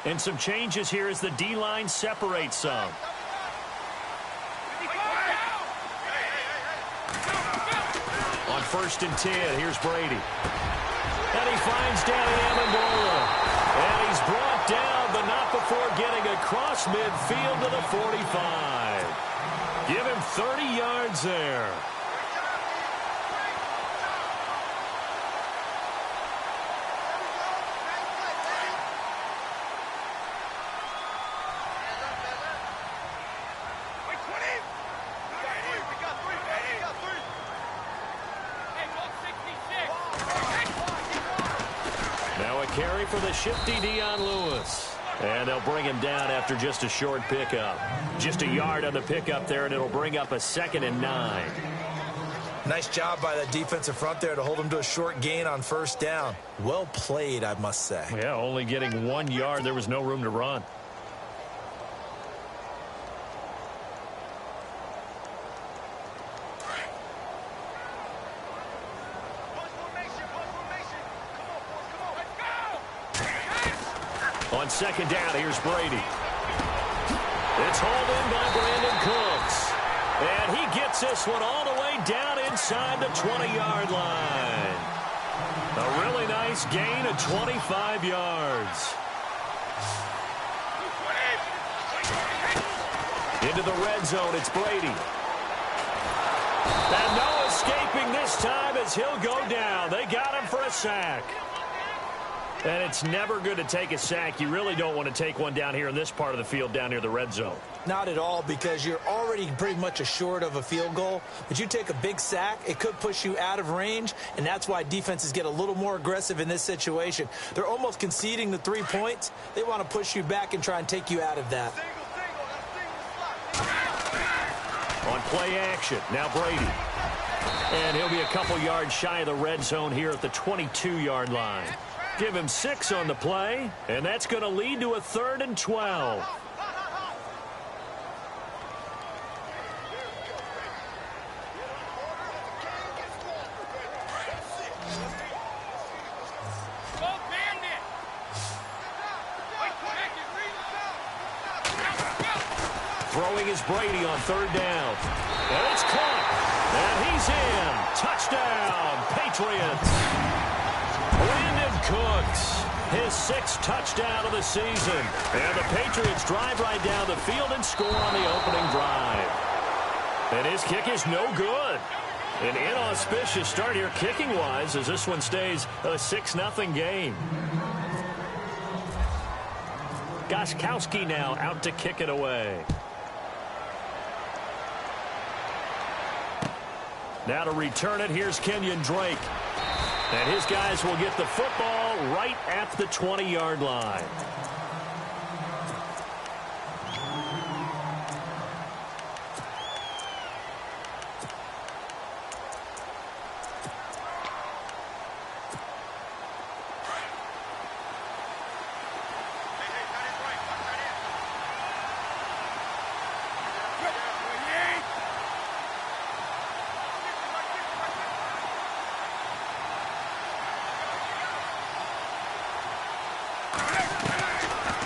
And some changes here as the D-line separates some. On 1st and 10, here's Brady. And he finds Danny Amendola. And he's brought down, but not before getting across midfield to the 45. Give him 30 yards there. Carry for the shifty Dion Lewis. And they'll bring him down after just a short pickup. Just a yard on the pickup there, and it'll bring up a 2nd and 9. Nice job by that defensive front there to hold him to a short gain on 1st down. Well played, I must say. Yeah, only getting 1 yard. There was no room to run. On 2nd down, here's Brady. It's hauled in by Brandon Cooks. And he gets this one all the way down inside the 20-yard line. A really nice gain of 25 yards. Into the red zone, it's Brady. And no escaping this time as he'll go down. They got him for a sack. And it's never good to take a sack. You really don't want to take one down here in this part of the field down near the red zone. Not at all, because you're already pretty much assured of a field goal. But you take a big sack, it could push you out of range, and that's why defenses get a little more aggressive in this situation. They're almost conceding the 3 points. They want to push you back and try and take you out of that. On play action, now Brady. And he'll be a couple yards shy of the red zone here at the 22-yard line. Give him 6 on the play, and that's going to lead to a 3rd and 12. Throwing is Brady on 3rd down. And it's caught. And he's in. Touchdown, Patriots. Brandon Cooks, his 6th touchdown of the season. And the Patriots drive right down the field and score on the opening drive. And his kick is no good. An inauspicious start here kicking-wise as this one stays a 6-0 game. Gostkowski now out to kick it away. Now to return it, here's Kenyon Drake. And his guys will get the football right at the 20-yard line.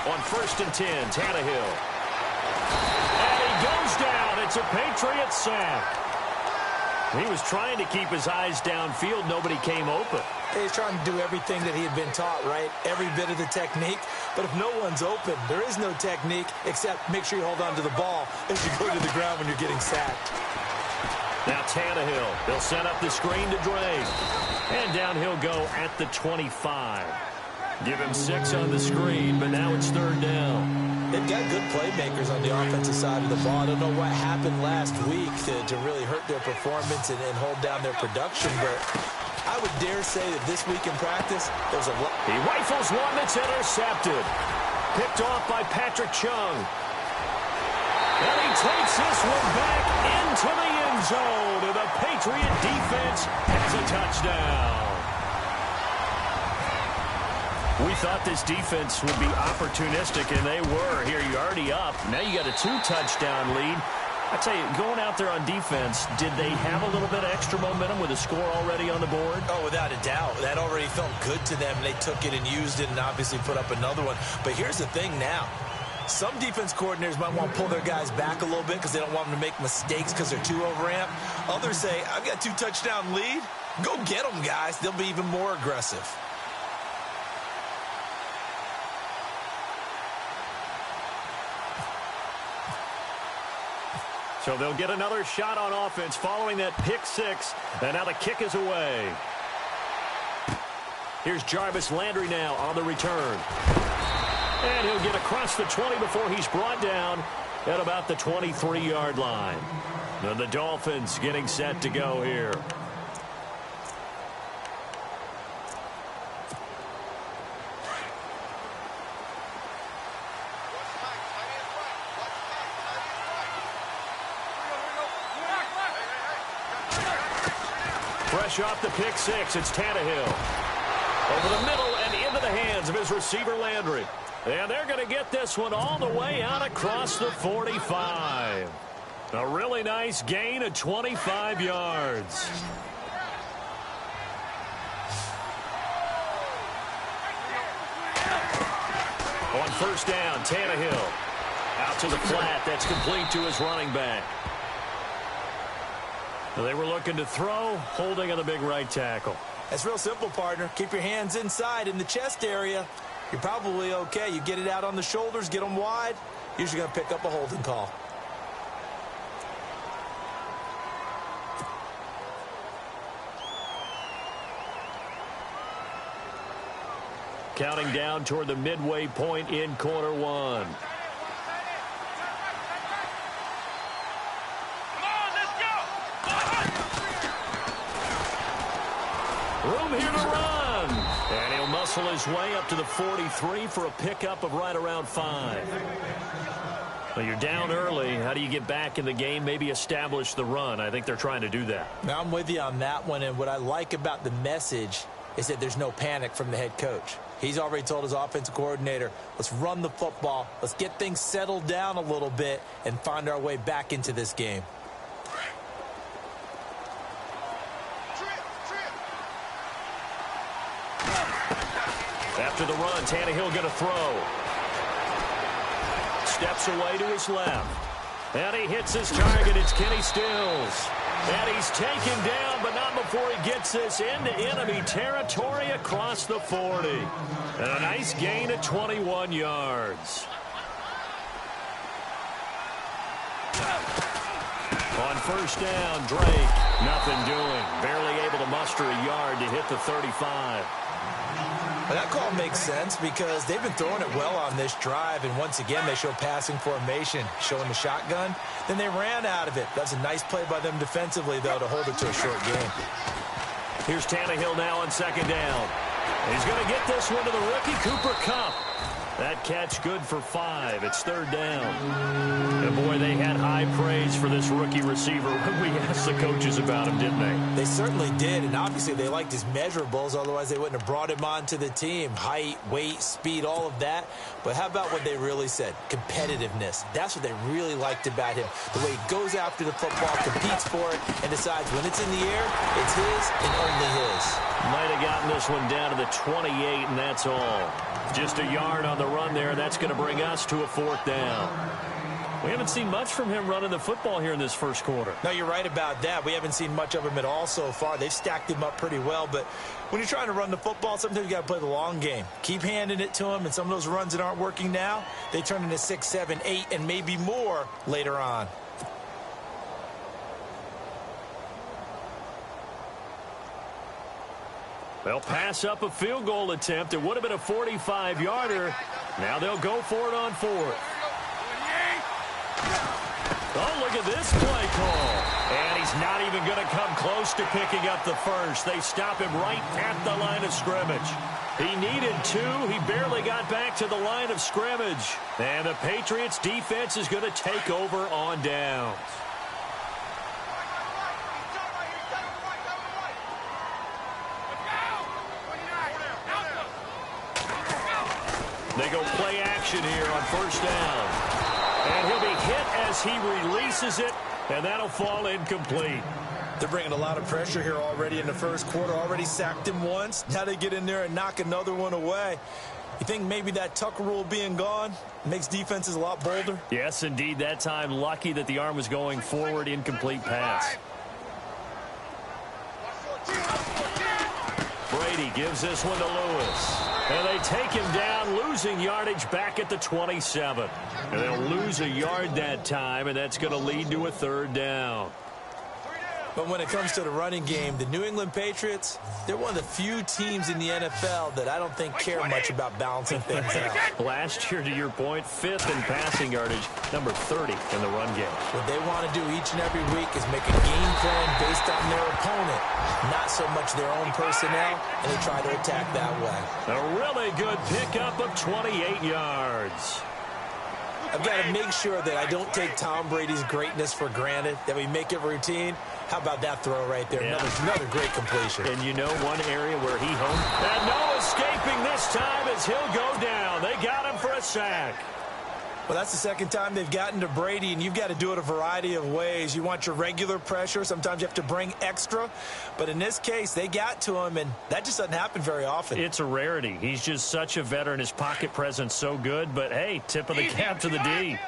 On 1st and 10, Tannehill. And he goes down. It's a Patriots sack. He was trying to keep his eyes downfield. Nobody came open. He's trying to do everything that he had been taught, right? Every bit of the technique. But if no one's open, there is no technique except make sure you hold on to the ball as you go to the ground when you're getting sacked. Now Tannehill. They'll set up the screen to Drake. And down he'll go at the 25. Give him 6 on the screen, but now it's 3rd down. They've got good playmakers on the offensive side of the ball. I don't know what happened last week to really hurt their performance and hold down their production, but I would dare say that this week in practice, there's a lot. He rifles one that's intercepted. Picked off by Patrick Chung. And he takes this one back into the end zone, and the Patriot defense has a touchdown. We thought this defense would be opportunistic, and they were. Here, you're already up. Now you got a 2-touchdown lead. I tell you, going out there on defense, did they have a little bit of extra momentum with a score already on the board? Oh, without a doubt. That already felt good to them. They took it and used it and obviously put up another one. But here's the thing now. Some defense coordinators might want to pull their guys back a little bit because they don't want them to make mistakes because they're too overamped. Others say, I've got 2-touchdown lead. Go get them, guys. They'll be even more aggressive. So they'll get another shot on offense following that pick six. And now the kick is away. Here's Jarvis Landry now on the return. And he'll get across the 20 before he's brought down at about the 23-yard line. And the Dolphins getting set to go here. Fresh off the pick six, it's Tannehill. Over the middle and into the hands of his receiver, Landry. And they're going to get this one all the way out across the 45. A really nice gain of 25 yards. On first down, Tannehill. Out to the flat. That's complete to his running back. They were looking to throw, holding on the big right tackle. That's real simple, partner. Keep your hands inside in the chest area. You're probably okay. You get it out on the shoulders, get them wide. Usually going to pick up a holding call. Counting down toward the midway point in quarter one. Room here to run. And he'll muscle his way up to the 43 for a pickup of right around 5. Well, you're down early. How do you get back in the game? Maybe establish the run. I think they're trying to do that. Now, I'm with you on that one. And what I like about the message is that there's no panic from the head coach. He's already told his offensive coordinator, let's run the football. Let's get things settled down a little bit and find our way back into this game. After the run, Tannehill going to throw. Steps away to his left. And he hits his target. It's Kenny Stills. And he's taken down, but not before he gets this into enemy territory across the 40. And a nice gain of 21 yards. On first down, Drake, nothing doing. Barely able to muster a yard to hit the 35. Well, that call makes sense because they've been throwing it well on this drive, and once again they show passing formation, showing the shotgun. Then they ran out of it. That's a nice play by them defensively, though, to hold it to a short game. Here's Tannehill now on second down. He's going to get this one to the rookie, Cooper Kupp. That catch good for 5. It's third down. And, boy, they had high praise for this rookie receiver when we asked the coaches about him, didn't they? They certainly did, and obviously they liked his measurables. Otherwise, they wouldn't have brought him onto the team. Height, weight, speed, all of that. But how about what they really said? Competitiveness. That's what they really liked about him. The way he goes after the football, competes for it, and decides when it's in the air, it's his and only his. Might have gotten this one down to the 28, and that's all. Just a yard on the run there. That's going to bring us to a fourth down. We haven't seen much from him running the football here in this first quarter. No, you're right about that. We haven't seen much of him at all so far. They've stacked him up pretty well, but when you're trying to run the football, sometimes you got to play the long game. Keep handing it to him, and some of those runs that aren't working now, they turn into 6, 7, 8, and maybe more later on. They'll pass up a field goal attempt. It would have been a 45-yarder. Now they'll go for it on fourth. Oh, look at this play call. And he's not even going to come close to picking up the first. They stop him right at the line of scrimmage. He needed 2. He barely got back to the line of scrimmage. And the Patriots defense is going to take over on downs. They go play action here on first down. And he'll be hit as he releases it And that'll fall incomplete. They're bringing a lot of pressure here already in the first quarter. Already sacked him once. Now they get in there and knock another one away. You think maybe that Tucker rule being gone makes defenses a lot bolder? Yes, indeed. That time, lucky that the arm was going forward, incomplete pass. Brady gives this one to Lewis. And they take him down, losing yardage back at the 27. And they'll lose a yard that time, and that's going to lead to a third down. But when it comes to the running game, the New England Patriots, they're one of the few teams in the NFL that I don't think care much about balancing things out. Last year, to your point, 5th in passing yardage, number 30 in the run game. What they want to do each and every week is make a game plan based on their opponent, not so much their own personnel, and they try to attack that way. A really good pickup of 28 yards. I've got to make sure that I don't take Tom Brady's greatness for granted, that we make it routine. How about that throw right there? Yeah. Another great completion. And you know one area where he honed. And no escaping this time as he'll go down. They got him for a sack. Well, that's the second time they've gotten to Brady, and you've got to do it a variety of ways. You want your regular pressure. Sometimes you have to bring extra. But in this case, they got to him, and that just doesn't happen very often. It's a rarity. He's just such a veteran. His pocket presence so good. But, hey, tip of the cap to the D.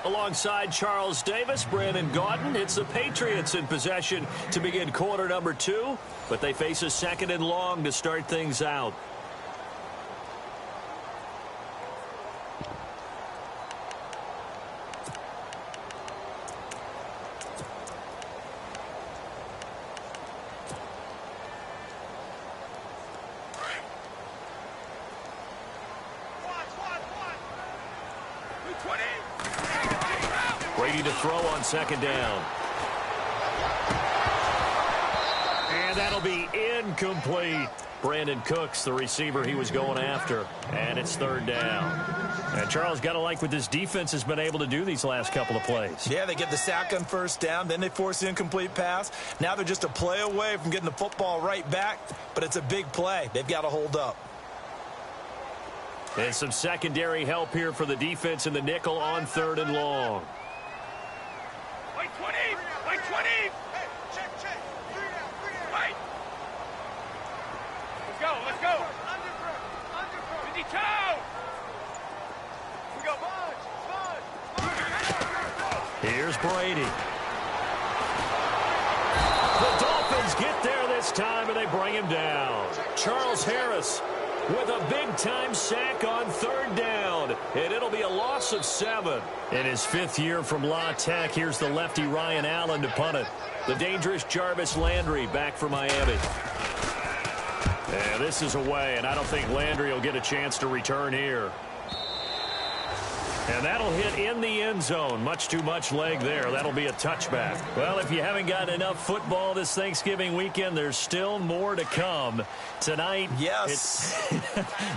Alongside Charles Davis, Brandon Gaudin. It's the Patriots in possession to begin quarter number 2, but they face a 2nd and long to start things out. Brady to throw on 2nd down. And that'll be incomplete. Brandon Cooks, the receiver he was going after. And it's 3rd down. And Charles, got to like what this defense has been able to do these last couple of plays. Yeah, they get the sack on 1st down. Then they force the incomplete pass. Now they're just a play away from getting the football right back. But it's a big play. They've got to hold up. And some secondary help here for the defense in the nickel on 3rd and long. White 20! White 20! Hey, check. Right. Let's go. Under 52! We go, Budge. Here's Brady. The Dolphins get there this time, and they bring him down. Charles Harris with a big-time sack on 3rd down, and it'll be a loss of 7. In his 5th year from La Tech, here's the lefty Ryan Allen to punt it. The dangerous Jarvis Landry back for Miami. And this is away, and I don't think Landry will get a chance to return here. And that'll hit in the end zone. Much too much leg there. That'll be a touchback. Well, if you haven't gotten enough football this Thanksgiving weekend, there's still more to come. Tonight, yes,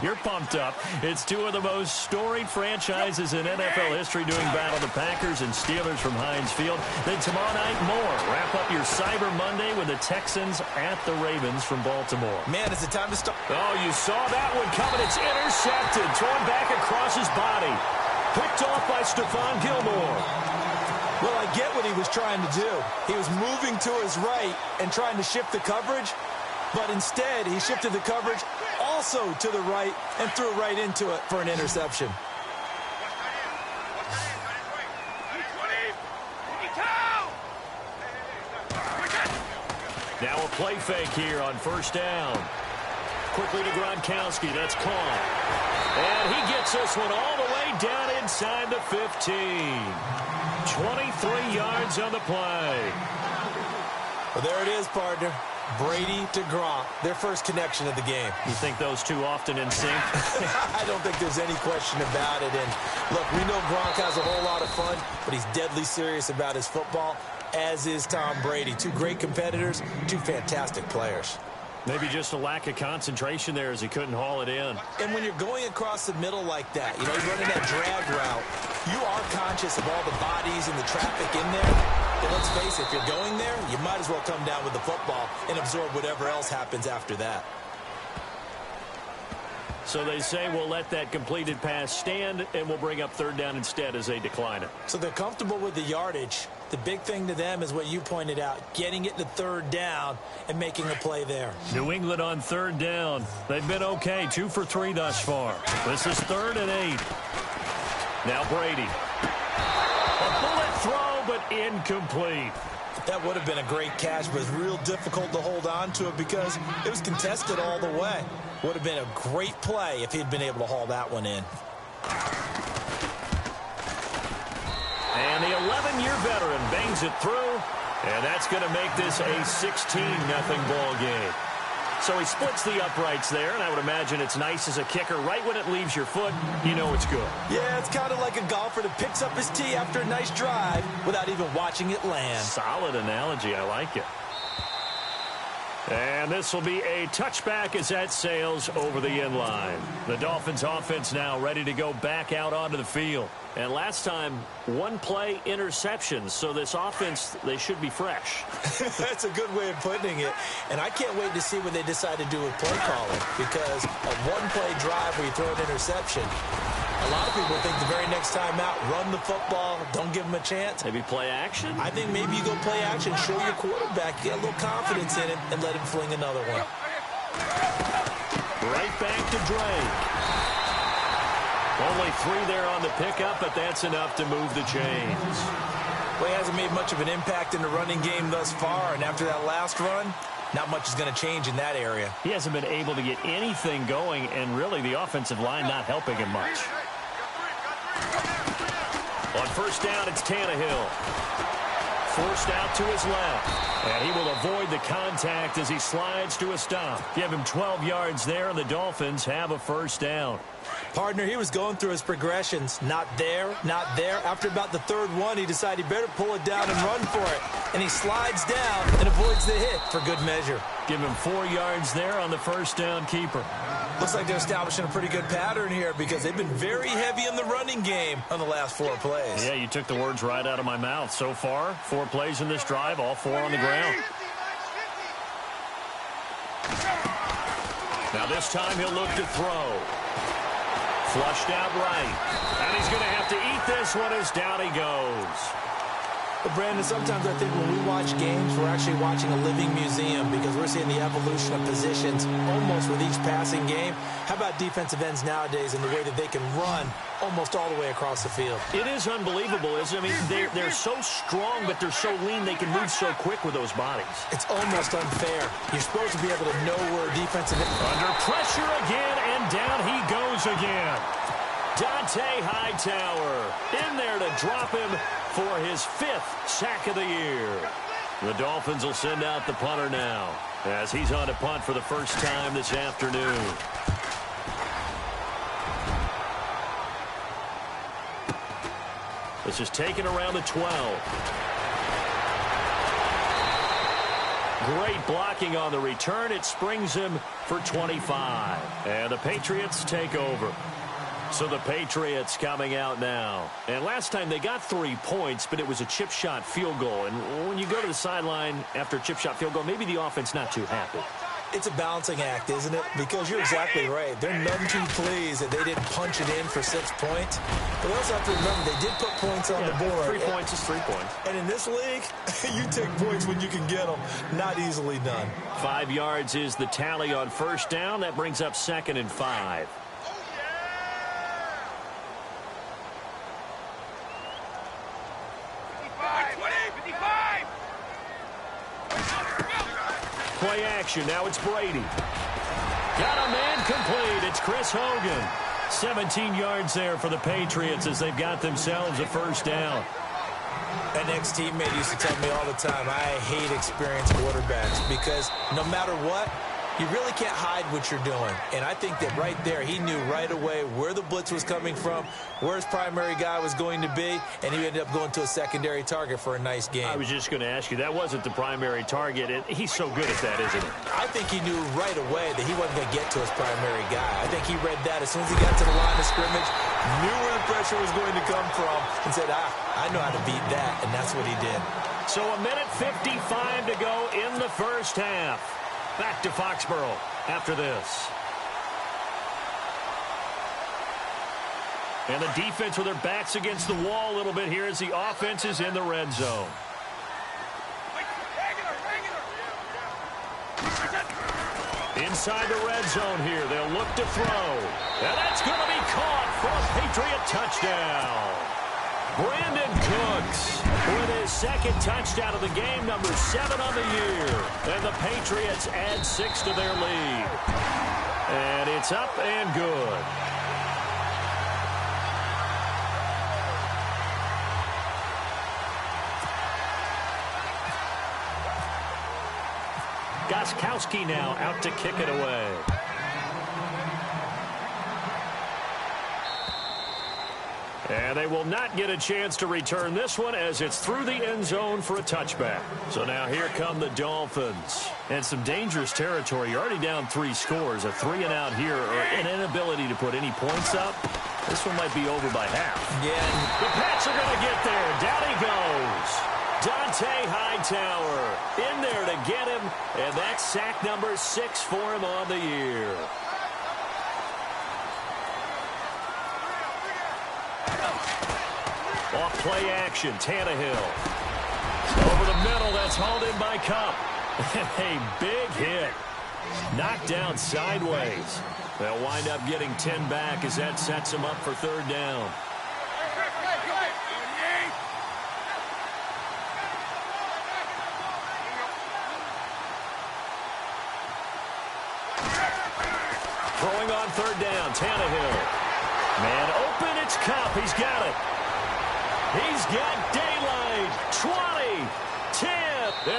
you're pumped up. It's two of the most storied franchises in NFL history doing battle, the Packers and Steelers from Heinz Field. Then tomorrow night, more. Wrap up your Cyber Monday with the Texans at the Ravens from Baltimore. Man, is it time to start? Oh, you saw that one coming. It's intercepted. Thrown back across his body. Picked off by Stephon Gilmore. Well, I get what he was trying to do. He was moving to his right and trying to shift the coverage, but instead he shifted the coverage also to the right and threw right into it for an interception. Now a play fake here on 1st down. Quickly to Gronkowski. That's caught. And he gets this one all the way down inside the 15. 23 yards on the play. Well, there it is, partner. Brady to Gronk, their first connection of the game. You think those two often in sync? I don't think there's any question about it. And look, we know Gronk has a whole lot of fun, but he's deadly serious about his football, as is Tom Brady. Two great competitors, two fantastic players. Maybe just a lack of concentration there as he couldn't haul it in. And when you're going across the middle like that, you know, you're running that drag route, you are conscious of all the bodies and the traffic in there. And let's face it, if you're going there, you might as well come down with the football and absorb whatever else happens after that. So they say we'll let that completed pass stand, and we'll bring up third down instead as they decline it. So they're comfortable with the yardage. The big thing to them is what you pointed out, getting it to third down and making a play there. New England on third down. They've been okay, 2 for 3 thus far. This is 3rd and 8. Now Brady. A bullet throw, but incomplete. That would have been a great catch, but it's real difficult to hold on to it because it was contested all the way. Would have been a great play if he'd been able to haul that one in. And the 11-year veteran bangs it through, and that's going to make this a 16-0 ball game. So he splits the uprights there, and I would imagine it's nice as a kicker. Right when it leaves your foot, you know it's good. Yeah, it's kind of like a golfer that picks up his tee after a nice drive without even watching it land. Solid analogy. I like it. And this will be a touchback as that sails over the end line. The Dolphins offense now ready to go back out onto the field. And last time, 1 play interceptions. So this offense, they should be fresh. That's a good way of putting it. And I can't wait to see what they decide to do with play calling. Because a 1-play drive where you throw an interception, a lot of people think the very next time out, run the football, don't give them a chance. Maybe play action? I think maybe you go play action, show your quarterback, get a little confidence in him, and let him fling another one. Right back to Drake. Only 3 there on the pickup, but that's enough to move the chains. Well, he hasn't made much of an impact in the running game thus far, and after that last run, not much is going to change in that area. He hasn't been able to get anything going, and really the offensive line not helping him much. On first down, it's Tannehill. Forced out to his left. And he will avoid the contact as he slides to a stop. Give him 12 yards there, and the Dolphins have a first down. Partner, he was going through his progressions. Not there, not there. After about the 3rd one, he decided he better pull it down and run for it. And he slides down and avoids the hit for good measure. Give him 4 yards there on the first down keeper. Looks like they're establishing a pretty good pattern here because they've been very heavy in the running game on the last 4 plays. Yeah, you took the words right out of my mouth. So far, 4 plays in this drive, all 4 on the ground. Now this time he'll look to throw. Flushed out right. And he's going to have to eat this one as down he goes. But Brandon, sometimes I think when we watch games, we're actually watching a living museum because we're seeing the evolution of positions almost with each passing game. How about defensive ends nowadays and the way that they can run almost all the way across the field? It is unbelievable, isn't it? I mean, they're so strong, but they're so lean. They can move so quick with those bodies. It's almost unfair. You're supposed to be able to know where a defensive end... Under pressure again, and down he goes again. Dante Hightower in there to drop him for his 5th sack of the year. The Dolphins will send out the punter now as he's on to punt for the first time this afternoon. This is taken around the 12. Great blocking on the return. It springs him for 25. And the Patriots take over. So the Patriots coming out now. And last time they got 3 points, but it was a chip shot field goal. And when you go to the sideline after a chip shot field goal, maybe the offense not too happy. It's a balancing act, isn't it? Because you're exactly right. They're none too pleased that they didn't punch it in for 6 points. But we also have to remember they did put points on the board. 3 points is 3 points. And in this league, you take points when you can get them. Not easily done. 5 yards is the tally on first down. That brings up 2nd and 5. Play action. Now it's Brady. Got a man complete. It's Chris Hogan. 17 yards there for the Patriots as they've got themselves a first down. An ex-teammate used to tell me all the time, I hate experienced quarterbacks because no matter what, you really can't hide what you're doing. And I think that right there, he knew right away where the blitz was coming from, where his primary guy was going to be, and he ended up going to a secondary target for a nice game. I was just going to ask you, that wasn't the primary target. He's so good at that, isn't he? I think he knew right away that he wasn't going to get to his primary guy. I think he read that as soon as he got to the line of scrimmage, knew where the pressure was going to come from, and said, I know how to beat that, and that's what he did. So 1:55 to go in the first half. Back to Foxborough after this. And the defense with their backs against the wall a little bit here as the offense is in the red zone. Inside the red zone here, they'll look to throw. And that's going to be caught for a Patriot touchdown. Brandon Cooks with his second touchdown of the game, number 7 on the year. And the Patriots add 6 to their lead. And it's up and good. Gostkowski now out to kick it away. And they will not get a chance to return this one as it's through the end zone for a touchback. So now here come the Dolphins. And some dangerous territory. You're already down 3 scores. A 3-and-out here or an inability to put any points up. This one might be over by half. Yeah. The Pats are going to get there. Down he goes. Dante Hightower in there to get him. And that's sack number 6 for him on the year. Off play action, Tannehill. Over the middle, that's hauled in by Kupp. A big hit. Knocked down sideways. They'll wind up getting 10 back as that sets them up for 3rd down. Throwing on 3rd down, Tannehill. Man open, it's Kupp. He's got it. He's got daylight. 20, 10,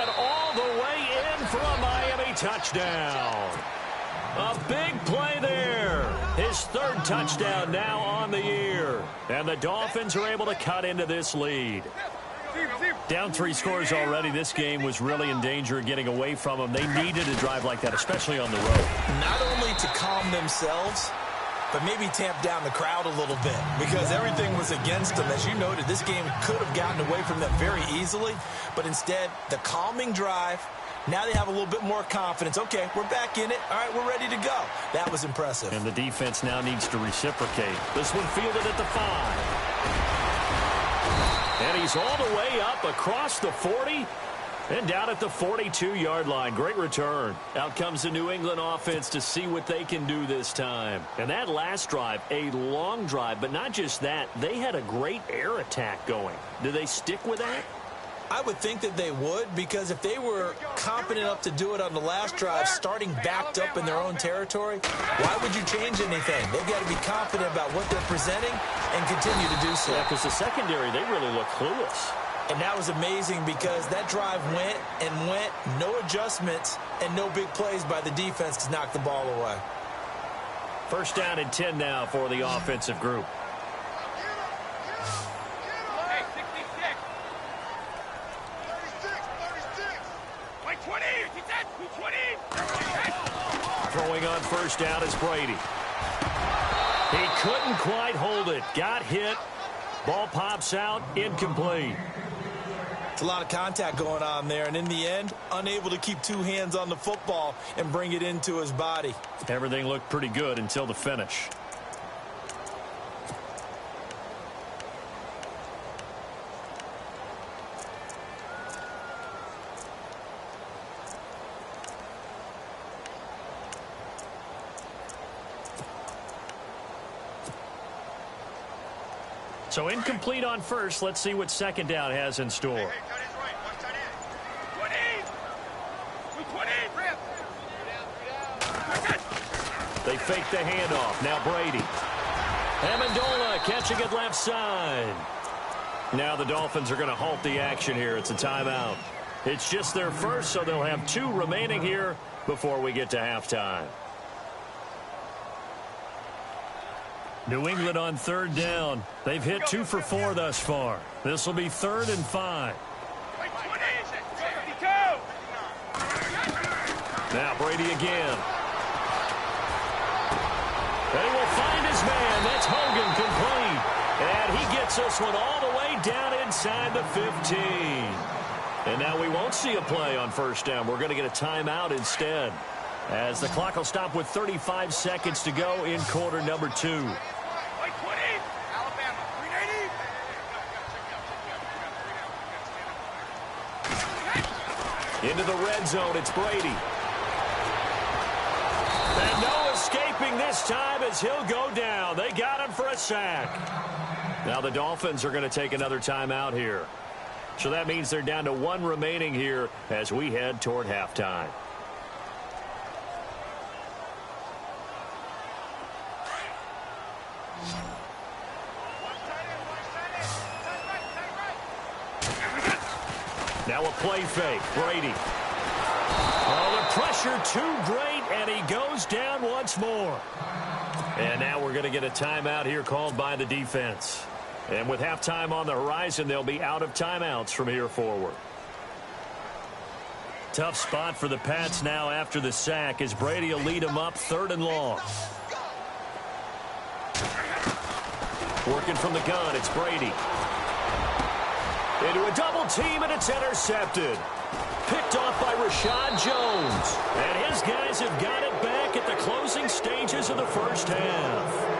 and all the way in for a Miami touchdown. A big play there. His 3rd touchdown now on the year. And the Dolphins are able to cut into this lead. Down 3 scores already. This game was really in danger of getting away from them. They needed a drive like that, especially on the road. Not only to calm themselves, but maybe tamp down the crowd a little bit because everything was against them. As you noted, this game could have gotten away from them very easily, but instead, the calming drive, now they have a little bit more confidence. Okay, we're back in it. All right, we're ready to go. That was impressive. And the defense now needs to reciprocate. This one fielded at the 5. And he's all the way up across the 40 and down at the 42-yard line. Great return. Out comes the New England offense to see what they can do this time. And that last drive, a long drive, but not just that. They had a great air attack going. Do they stick with that? I would think that they would, because if they were confident enough to do it on the last drive, starting backed up in their own territory, why would you change anything? They've got to be confident about what they're presenting and continue to do so. Yeah, because the secondary, they really look clueless. And that was amazing because that drive went and went, no adjustments, and no big plays by the defense to knock the ball away. 1st down and 10 now for the offensive group. Throwing on 1st down is Brady. He couldn't quite hold it. Got hit. Ball pops out. Incomplete. It's a lot of contact going on there, and in the end, unable to keep 2 hands on the football and bring it into his body. Everything looked pretty good until the finish. So incomplete on 1st. Let's see what 2nd down has in store. They fake the handoff. Now Brady. Amendola catching it left side. Now the Dolphins are going to halt the action here. It's a timeout. It's just their first, so they'll have 2 remaining here before we get to halftime. New England on 3rd down. They've hit 2 for 4 thus far. This will be 3rd and 5. Now Brady again. They will find his man. That's Hogan, complete. And he gets this one all the way down inside the 15. And now we won't see a play on 1st down. We're going to get a timeout instead, as the clock will stop with 35 seconds to go in quarter number 2. Into the red zone, it's Brady. And no escaping this time as he'll go down. They got him for a sack. Now the Dolphins are going to take another timeout here. So that means they're down to one remaining here as we head toward halftime. Now a play fake. Brady. Oh, the pressure too great, and he goes down once more. And now we're going to get a timeout here called by the defense. And with halftime on the horizon, they'll be out of timeouts from here forward. Tough spot for the Pats now after the sack as Brady will lead them up 3rd and long. Working from the gun, it's Brady. Into a double team, and it's intercepted. Picked off by Rashad Jones. And his guys have got it back at the closing stages of the first half.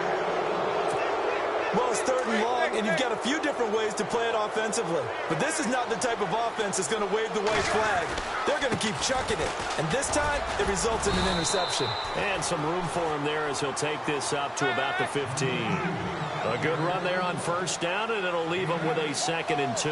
Well, it's 3rd and long, and you've got a few different ways to play it offensively. But this is not the type of offense that's going to wave the white flag. They're going to keep chucking it. And this time, it results in an interception. And some room for him there as he'll take this up to about the 15. A good run there on 1st down, and it'll leave him with a 2nd and 2.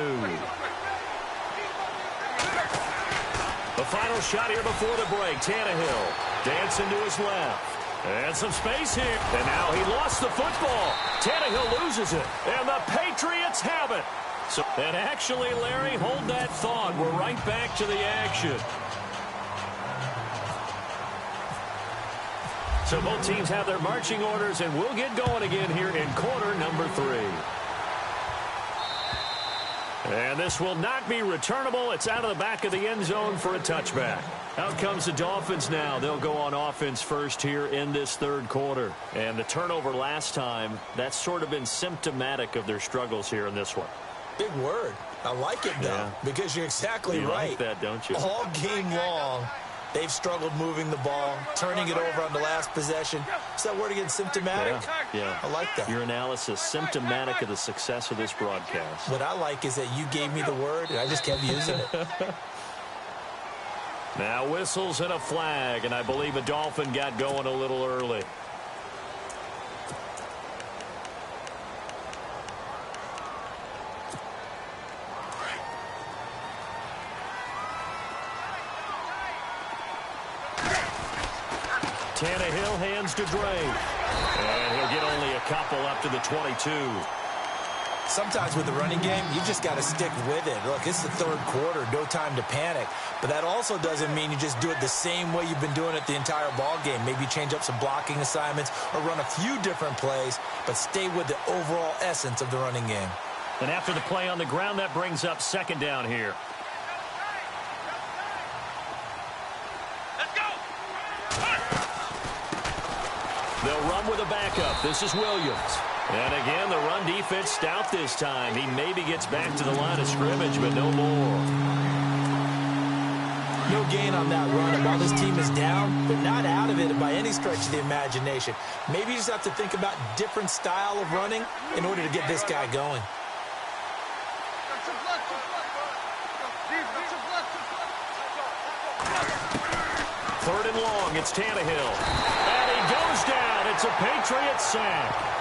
The final shot here before the break. Tannehill dancing to his left. And some space here. And now he lost the football. Tannehill loses it. And the Patriots have it. So, and actually, Larry, hold that thought. We're right back to the action. So both teams have their marching orders, and we'll get going again here in quarter number 3. And this will not be returnable. It's out of the back of the end zone for a touchback. Out comes the Dolphins now. They'll go on offense first here in this 3rd quarter. And the turnover last time, that's sort of been symptomatic of their struggles here in this one. Big word. I like it, though, because you're exactly right. You like that, don't you? All game long, they've struggled moving the ball, turning it over on the last possession. Is that word again, symptomatic? Yeah. I like that. Your analysis, symptomatic of the success of this broadcast. What I like is that you gave me the word, and I just kept using it. Now whistles and a flag, and I believe a Dolphin got going a little early. Tannehill hands to Drake. And he'll get only a couple up to the 22. Sometimes with the running game, you just got to stick with it. Look, it's the 3rd quarter, no time to panic. But that also doesn't mean you just do it the same way you've been doing it the entire ball game. Maybe change up some blocking assignments or run a few different plays, but stay with the overall essence of the running game. And after the play on the ground, that brings up 2nd down here. They'll run with a backup. This is Williams. And again, the run defense stout this time. He maybe gets back to the line of scrimmage, but no more. No gain on that run. And while this team is down, they're not out of it by any stretch of the imagination. Maybe you just have to think about different style of running in order to get this guy going. Third and long, it's Tannehill. And he goes down. It's a Patriots sack.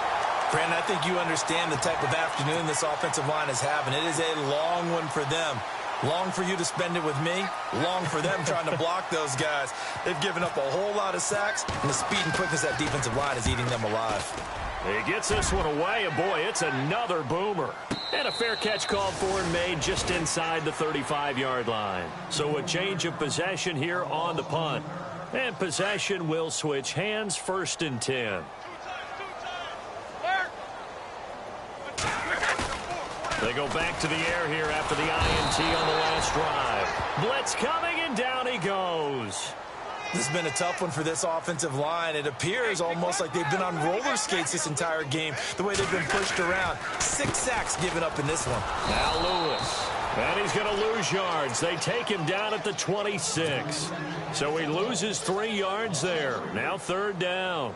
Brandon, I think you understand the type of afternoon this offensive line is having. It is a long one for them. Long for you to spend it with me. Long for them trying to block those guys. They've given up a whole lot of sacks, and the speed and quickness of that defensive line is eating them alive. He gets this one away, and boy, it's another boomer. And a fair catch called for and made just inside the 35-yard line. So a change of possession here on the punt. And possession will switch hands, 1st and 10. They go back to the air here after the INT on the last drive. Blitz coming, and down he goes. This has been a tough one for this offensive line. It appears almost like they've been on roller skates this entire game, the way they've been pushed around. 6 sacks given up in this one. Now Lewis. And he's going to lose yards. They take him down at the 26. So he loses 3 yards there. Now 3rd down.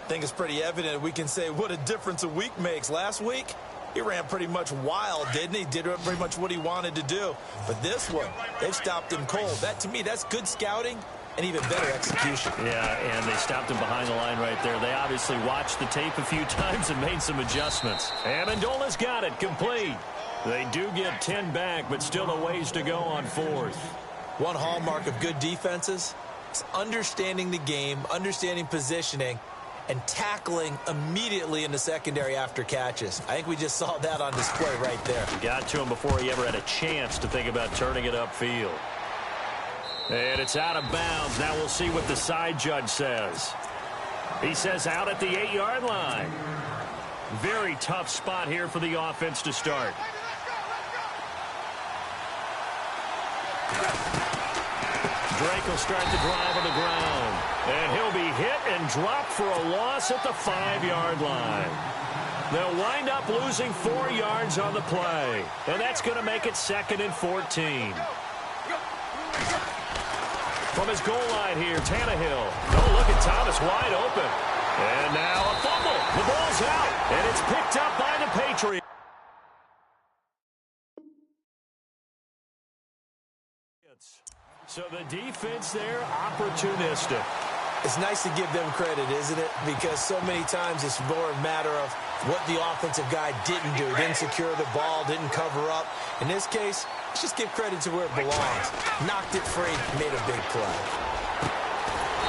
I think it's pretty evident we can say what a difference a week makes. Last week, He ran pretty much wild, didn't he? Did pretty much what he wanted to do. But this one, they've stopped him cold. That, to me, that's good scouting and even better execution. Yeah, and they stopped him behind the line right there. They obviously watched the tape a few times and made some adjustments. Amendola's got it complete. They do get 10 back, but still a ways to go on fourth. One hallmark of good defenses is understanding the game, understanding positioning, and tackling immediately in the secondary after catches. I think we just saw that on display right there. Got to him before he ever had a chance to think about turning it upfield. And it's out of bounds. Now we'll see what the side judge says. He says out at the 8-yard line. Very tough spot here for the offense to start. Drake will start the drive on the ground. And he'll be hit and dropped for a loss at the 5-yard line. They'll wind up losing 4 yards on the play. And that's going to make it 2nd and 14. From his goal line here, Tannehill. Oh, look at Thomas wide open. And now a fumble. The ball's out. And it's picked up by the Patriots. So the defense there, opportunistic. It's nice to give them credit, isn't it? Because so many times it's more a matter of what the offensive guy didn't do. Didn't secure the ball, didn't cover up. In this case, let's just give credit to where it belongs. Knocked it free, made a big play.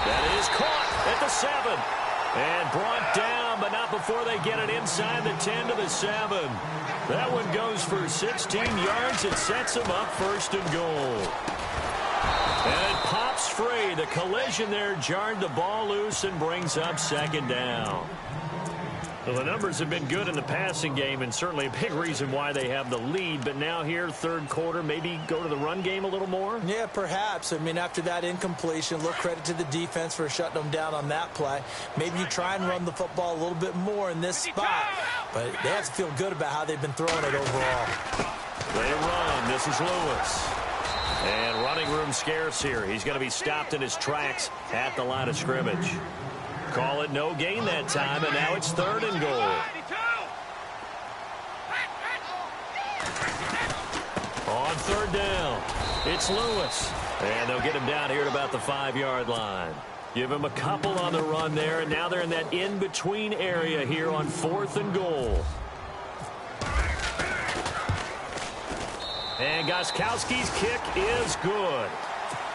That is caught at the 7. And brought down, but not before they get it inside the 10 to the 7. That one goes for 16 yards. It sets them up 1st and goal. And it pops free. The collision there jarred the ball loose and brings up 2nd down. Well, the numbers have been good in the passing game and certainly a big reason why they have the lead. But now here, 3rd quarter, maybe go to the run game a little more? Yeah, perhaps. I mean, after that incompletion, a little credit to the defense for shutting them down on that play. Maybe you try and run the football a little bit more in this spot. But they have to feel good about how they've been throwing it overall. They run. This is Lewis. And running room scarce here. He's going to be stopped in his tracks at the line of scrimmage. Call it no gain that time, and now it's 3rd and goal. On 3rd down, it's Lewis. And they'll get him down here at about the 5-yard line. Give him a couple on the run there, and now they're in that in-between area here on 4th and goal. And Gostkowski's kick is good.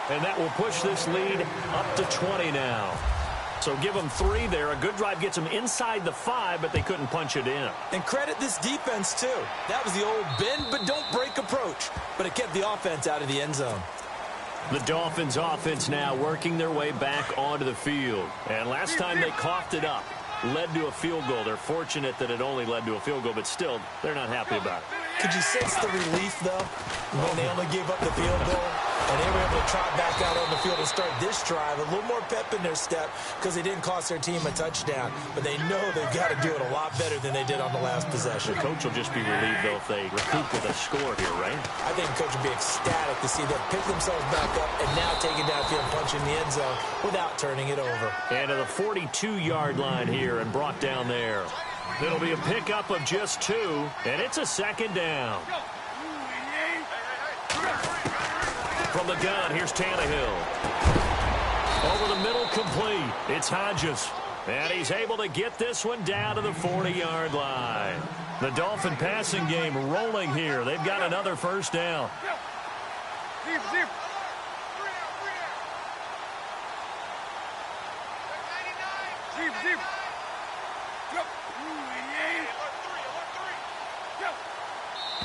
And that will push this lead up to 20 now. So give them 3 there. A good drive gets them inside the 5, but they couldn't punch it in. And credit this defense, too. That was the old bend but don't break approach. But it kept the offense out of the end zone. The Dolphins offense now working their way back onto the field. And last time they coughed it up, led to a field goal. They're fortunate that it only led to a field goal, but still, they're not happy about it. Could you sense the relief, though, when they only gave up the field goal? And they were able to trot back out on the field and start this drive. A little more pep in their step because they didn't cost their team a touchdown. But they know they've got to do it a lot better than they did on the last possession. The coach will just be relieved, though, if they recoup with a score here, right? I think the coach will be ecstatic to see them pick themselves back up and now take it downfield and punch in the end zone without turning it over. And to the 42-yard line here and brought down there. It'll be a pickup of just 2, and it's a 2nd down. From the gun, here's Tannehill. Over the middle, complete. It's Hodges. And he's able to get this one down to the 40-yard line. The Dolphin passing game rolling here. They've got another 1st down. Zip.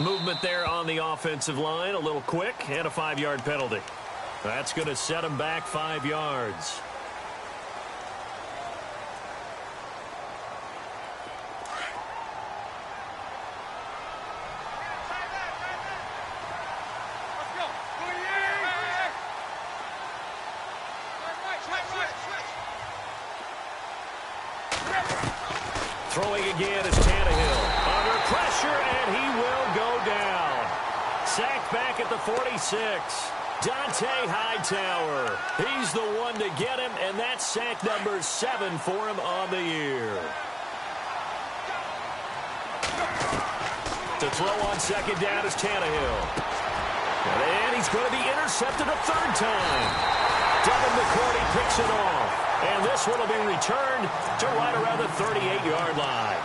Movement there on the offensive line, a little quick, and a 5-yard penalty. That's going to set him back 5 yards. Throwing again is Tannehill. Under pressure, and he will go down. Sacked back at the 46. Dante Hightower. He's the one to get him, and that's sack number 7 for him on the year. To throw on second down is Tannehill. And he's going to be intercepted a third time. Devin McCourty picks it off. And this one will be returned to right around the 38-yard line.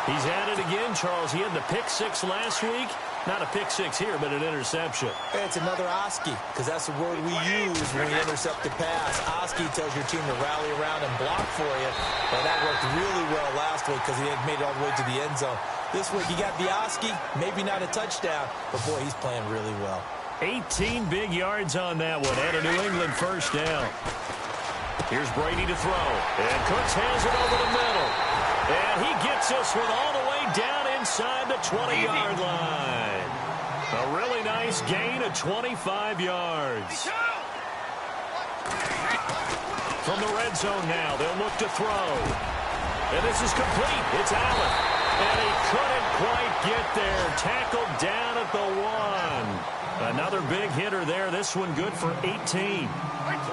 He's at it again, Charles. He had the pick six last week. Not a pick six here, but an interception. It's another Oski, because that's the word we use when we intercept the pass. Oski tells your team to rally around and block for you. Well, that worked really well last week because he had made it all the way to the end zone. This week, you got the Oski, maybe not a touchdown, but boy, he's playing really well. 18 big yards on that one, and a New England first down. Here's Brady to throw, and Cooks hands it over the middle. And he gets this one all the way down inside the 20-yard line. A really nice gain of 25 yards. From the red zone now, they'll look to throw. And this is complete. It's Allen. And he couldn't quite get there. Tackled down at the 1. Another big hitter there. This one good for 18.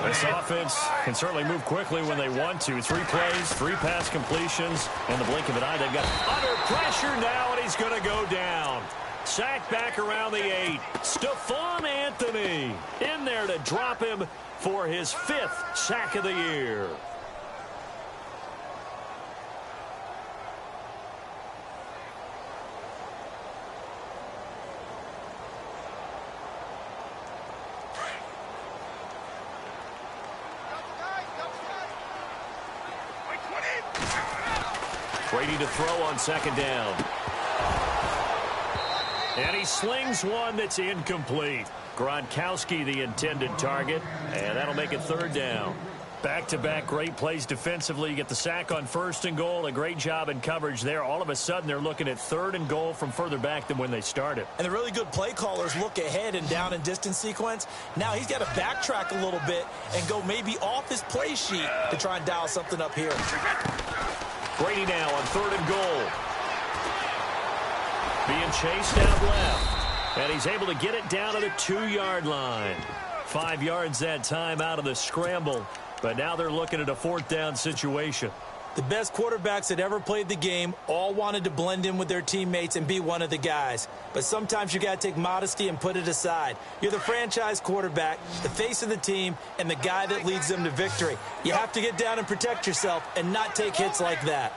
This offense can certainly move quickly when they want to. 3 plays, 3 pass completions, and the blink of an eye, they've got under pressure now, and he's going to go down. Sacked back around the 8. Stephon Anthony in there to drop him for his 5th sack of the year. Brady to throw on second down. And he slings one that's incomplete. Gronkowski the intended target, and that'll make it third down. Back-to-back great plays defensively. You get the sack on first and goal, a great job in coverage there. All of a sudden, they're looking at third and goal from further back than when they started. And the really good play callers look ahead and down and distance sequence. Now he's got to backtrack a little bit and go maybe off his play sheet to try and dial something up here. Brady now on third and goal. Being chased out left. And he's able to get it down to the 2-yard line. 5 yards that time out of the scramble. But now they're looking at a fourth down situation. The best quarterbacks that ever played the game all wanted to blend in with their teammates and be one of the guys. But sometimes you got to take modesty and put it aside. You're the franchise quarterback, the face of the team, and the guy that leads them to victory. You have to get down and protect yourself and not take hits like that.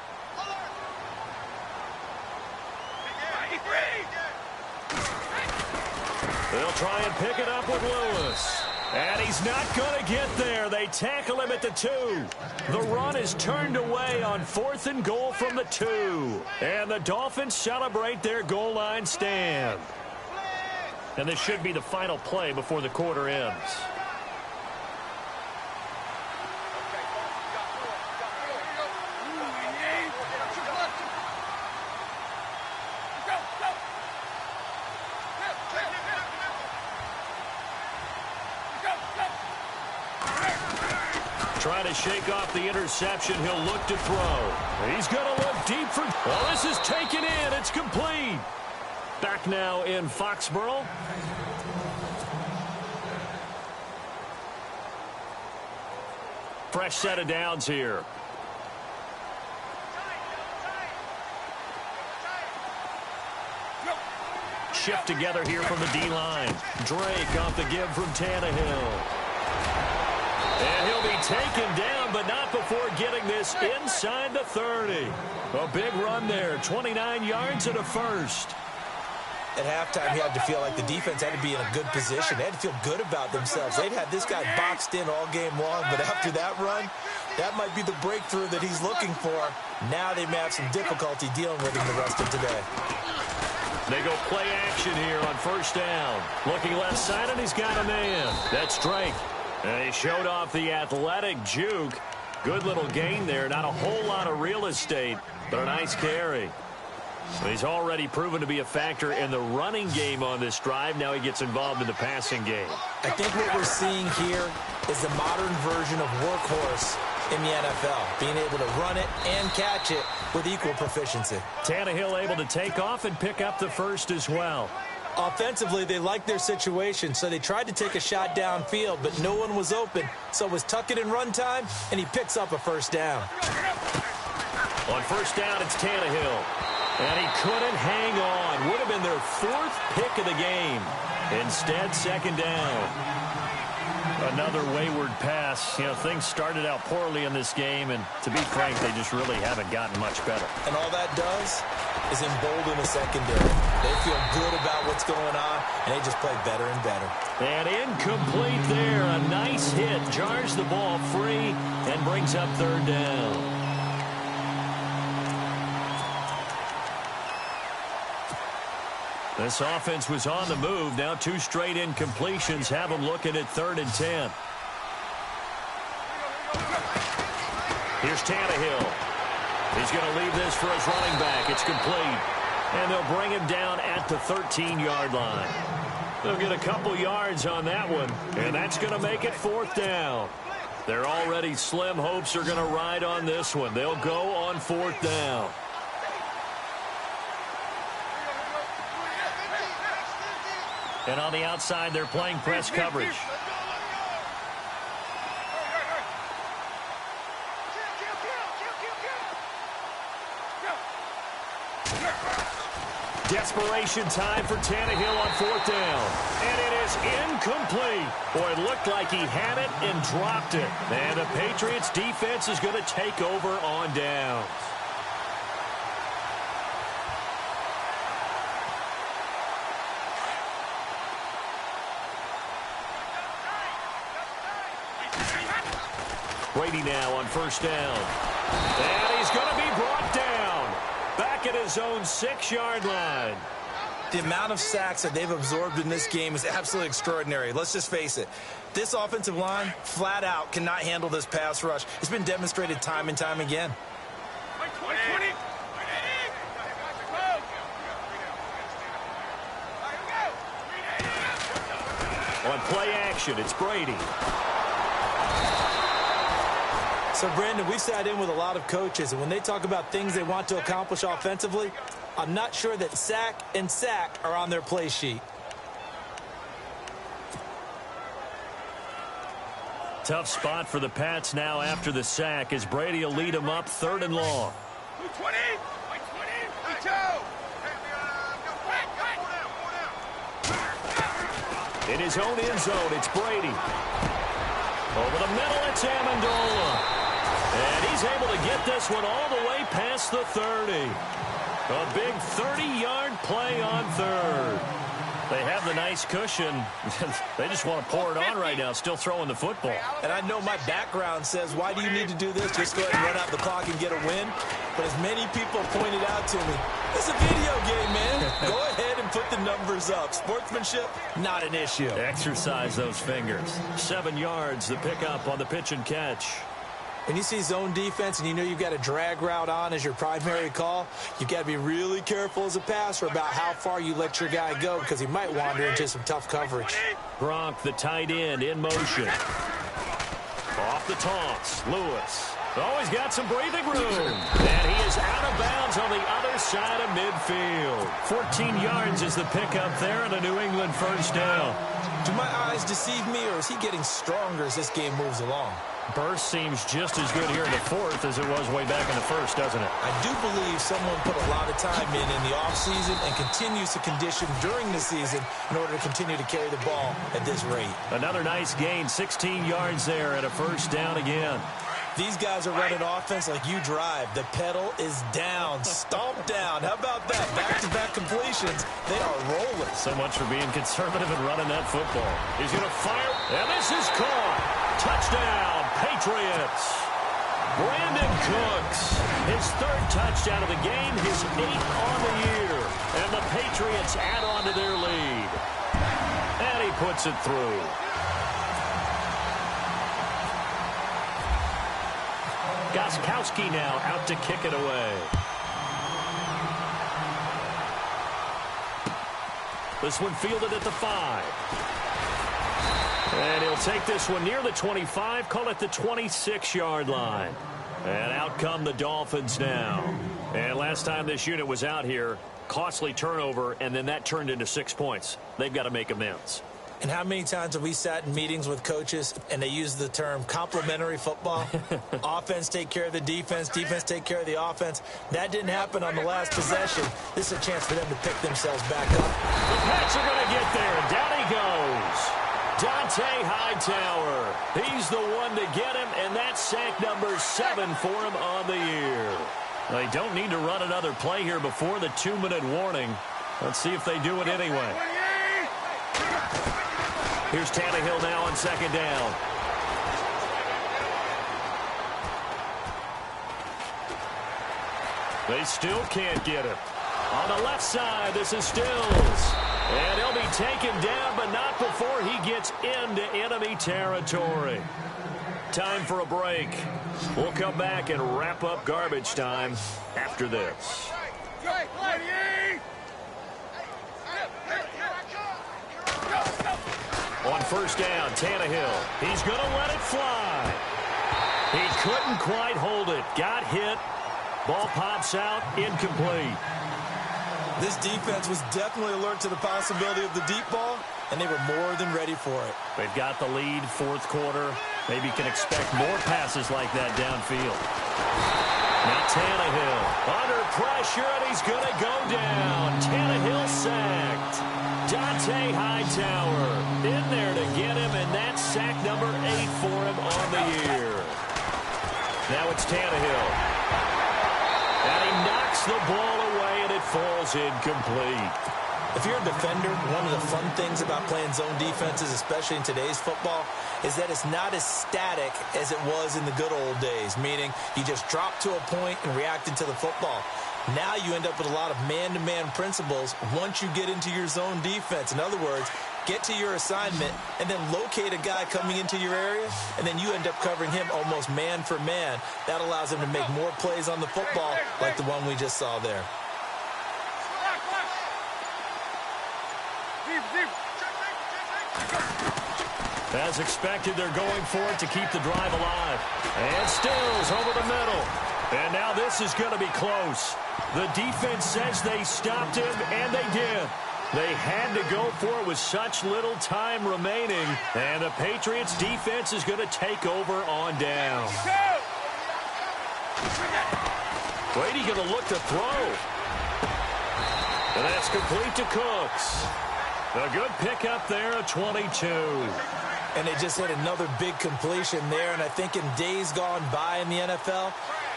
They'll try and pick it up with Lewis. And he's not going to get there. They tackle him at the 2. The run is turned away on fourth and goal from the 2. And the Dolphins celebrate their goal line stand. And this should be the final play before the quarter ends. Trying to shake off the interception. He'll look to throw. He's going to look deep for... Oh, this is taken in. It's complete. Back now in Foxborough. Fresh set of downs here. Shift together here from the D-line. Drake off the give from Tannehill. And he'll be taken down, but not before getting this inside the 30. A big run there, 29 yards and a first. At halftime, he had to feel like the defense had to be in a good position. They had to feel good about themselves. They'd had this guy boxed in all game long, but after that run, that might be the breakthrough that he's looking for. Now they may have some difficulty dealing with him the rest of today. They go play action here on first down. Looking left side, and he's got a man. That's Drake. And he showed off the athletic juke. Good little gain there. Not a whole lot of real estate, but a nice carry. He's already proven to be a factor in the running game on this drive. Now he gets involved in the passing game. I think what we're seeing here is the modern version of workhorse in the NFL, being able to run it and catch it with equal proficiency. Tannehill able to take off and pick up the first as well. Offensively, they liked their situation, so they tried to take a shot downfield, but no one was open. So it was tuck it in run time, and he picks up a first down. On first down, it's Tannehill. And he couldn't hang on. Would have been their 4th pick of the game. Instead, second down. Another wayward pass. You know, things started out poorly in this game, and to be frank, they just really haven't gotten much better. And all that does is embolden the secondary. They feel good about what's going on, and they just play better and better. And incomplete there. A nice hit. Jars the ball free and brings up third down. This offense was on the move. Now 2 straight incompletions have them looking at 3rd and 10. Here's Tannehill. He's going to leave this for his running back. It's complete. And they'll bring him down at the 13-yard line. They'll get a couple yards on that one, and that's going to make it 4th down. Their already slim hopes are going to ride on this one. They'll go on 4th down. And on the outside, they're playing press coverage. Desperation time for Tannehill on 4th down. And it is incomplete. Boy, it looked like he had it and dropped it. And the Patriots defense is going to take over on downs. Brady now on 1st down. And he's going to be brought down. Back at his own 6-yard line. The amount of sacks that they've absorbed in this game is absolutely extraordinary. Let's just face it. This offensive line, flat out, cannot handle this pass rush. It's been demonstrated time and time again. On play action, it's Brady. So, Brandon, we've sat in with a lot of coaches, and when they talk about things they want to accomplish offensively, I'm not sure that sack and sack are on their play sheet. Tough spot for the Pats now after the sack as Brady will lead them up 3rd and long. 220! 2! In his own end zone, it's Brady. Over the middle, it's Amendola. And he's able to get this one all the way past the 30. A big 30-yard play on 3rd. They have the nice cushion. They just want to pour it on right now, still throwing the football. And I know my background says, why do you need to do this? Just go ahead and run out the clock and get a win. But as many people pointed out to me, it's a video game, man. Go ahead and put the numbers up. Sportsmanship, not an issue. Exercise those fingers. 7 yards, the pickup on the pitch and catch. When you see zone defense and you know you've got a drag route on as your primary call, you've got to be really careful as a passer about how far you let your guy go because he might wander into some tough coverage. Gronk, the tight end, in motion. Off the toss, Lewis. Oh, he's got some breathing room. And he is out of bounds on the other side of midfield. 14 yards is the pickup there and a New England 1st down. Do my eyes deceive me, or is he getting stronger as this game moves along? Burst seems just as good here in the 4th as it was way back in the 1st, doesn't it? I do believe someone put a lot of time in the offseason and continues to condition during the season in order to continue to carry the ball at this rate. Another nice gain, 16 yards there and a 1st down again. These guys are running offense like you drive. The pedal is down, stomped down. How about that? Back-to-back completions. They are rolling. So much for being conservative and running that football. He's going to fire, and this is caught. Touchdown, Patriots. Brandon Cooks, his 3rd touchdown of the game, his 8th on the year. And the Patriots add on to their lead. And he puts it through. Gostkowski now out to kick it away. This one fielded at the 5. And he'll take this one near the 25, call it the 26-yard line. And out come the Dolphins now. And last time this unit was out here, costly turnover, and then that turned into 6 points. They've got to make amends. And how many times have we sat in meetings with coaches and they use the term complementary football? Offense take care of the defense, defense take care of the offense. That didn't happen on the last possession. This is a chance for them to pick themselves back up. The Pats are going to get there, and down he goes. Dante Hightower. He's the one to get him, and that's sack number 7 for him on the year. They don't need to run another play here before the 2-minute warning. Let's see if they do it anyway. Here's Tannehill now on 2nd down. They still can't get him. On the left side, this is Stills. And he'll be taken down, but not before he gets into enemy territory. Time for a break. We'll come back and wrap up garbage time after this. On 1st down, Tannehill. He's going to let it fly. He couldn't quite hold it. Got hit. Ball pops out. Incomplete. This defense was definitely alert to the possibility of the deep ball, and they were more than ready for it. They've got the lead, 4th quarter. Maybe can expect more passes like that downfield. Now Tannehill under pressure, and he's going to go down. Tannehill sacked. Dante Hightower in there to get him, and that's sack number 8 for him on the year. Now it's Tannehill. And he knocks the ball away, and it falls incomplete. If you're a defender, one of the fun things about playing zone defenses, especially in today's football, is that it's not as static as it was in the good old days, meaning you just drop to a point and react into the football. Now you end up with a lot of man-to-man principles once you get into your zone defense. In other words, get to your assignment and then locate a guy coming into your area, and then you end up covering him almost man for man. That allows him to make more plays on the football like the one we just saw there. As expected, they're going for it to keep the drive alive. And Stills over the middle. And now this is going to be close. The defense says they stopped him, and they did. They had to go for it with such little time remaining. And the Patriots defense is going to take over on down. Brady going to look to throw. And that's complete to Cooks. A good pickup there at 22. And they just hit another big completion there. And I think in days gone by in the NFL,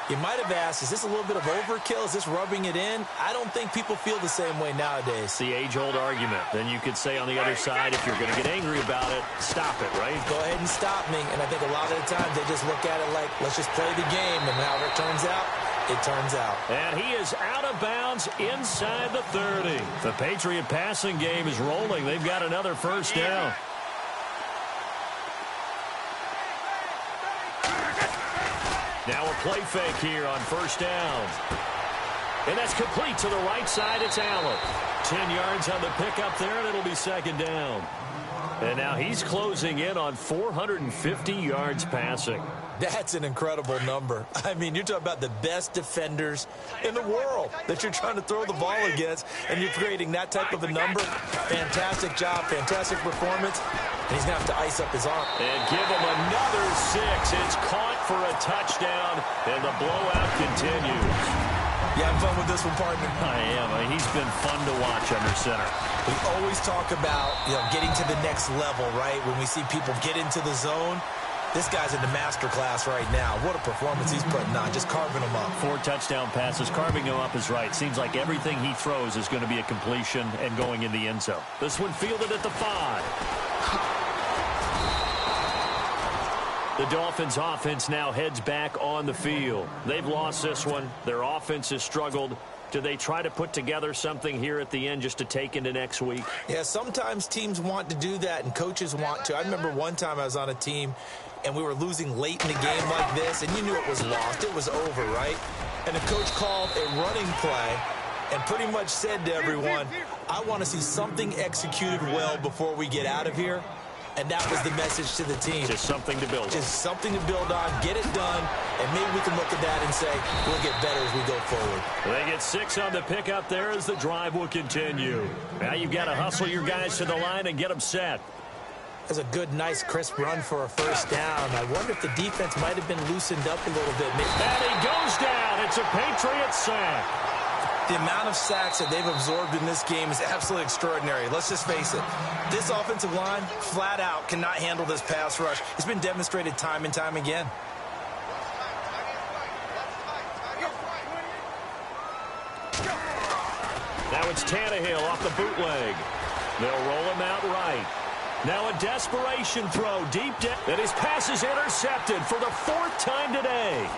you might have asked, is this a little bit of overkill? Is this rubbing it in? I don't think people feel the same way nowadays. It's the age-old argument. Then you could say on the other side, if you're going to get angry about it, stop it, right? Go ahead and stop me. And I think a lot of the times they just look at it like, let's just play the game. And however it turns out, it turns out. And he is out of bounds inside the 30. The Patriot passing game is rolling. They've got another 1st down. Now a play fake here on 1st down. And that's complete to the right side. It's Allen. 10 yards on the pickup there, and it'll be 2nd down. And now he's closing in on 450 yards passing. That's an incredible number. I mean, you're talking about the best defenders in the world that you're trying to throw the ball against, and you're creating that type of a number. Fantastic job, fantastic performance. And he's going to have to ice up his arm. And give him another 6. It's caught for a touchdown, and the blowout continues. You having fun with this one, partner? I am. He's been fun to watch under center. We always talk about, getting to the next level, right? When we see people get into the zone, this guy's in the master class right now. What a performance he's putting on, just carving them up. 4 touchdown passes. Carving him up is right. Seems like everything he throws is going to be a completion and going in the end zone. This one fielded at the 5. The Dolphins' offense now heads back on the field. They've lost this one. Their offense has struggled. Do they try to put together something here at the end just to take into next week? Yeah, sometimes teams want to do that and coaches want to. I remember one time I was on a team and we were losing late in the game like this, and you knew it was lost. It was over, right? And the coach called a running play and pretty much said to everyone, I want to see something executed well before we get out of here. And that was the message to the team. Just something to build on. Just something to build on, get it done, and maybe we can look at that and say, we'll get better as we go forward. They get 6 on the pickup there as the drive will continue. Now you've got to hustle your guys to the line and get them set. That's a good, nice, crisp run for a first down. I wonder if the defense might have been loosened up a little bit. And he goes down. It's a Patriots sack. The amount of sacks that they've absorbed in this game is absolutely extraordinary. Let's just face it. This offensive line, flat out, cannot handle this pass rush. It's been demonstrated time and time again. Now it's Tannehill off the bootleg. They'll roll him out right. Now a desperation throw deep down. And his pass is intercepted for the 4th time today.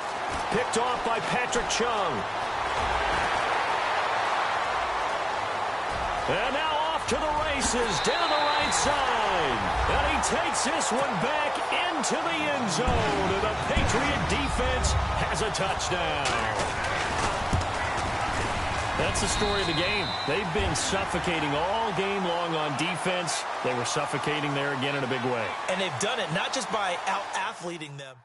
Picked off by Patrick Chung. And now off to the races down the right side. And he takes this one back into the end zone. And the Patriot defense has a touchdown. That's the story of the game. They've been suffocating all game long on defense. They were suffocating there again in a big way. And they've done it not just by out-athleting them.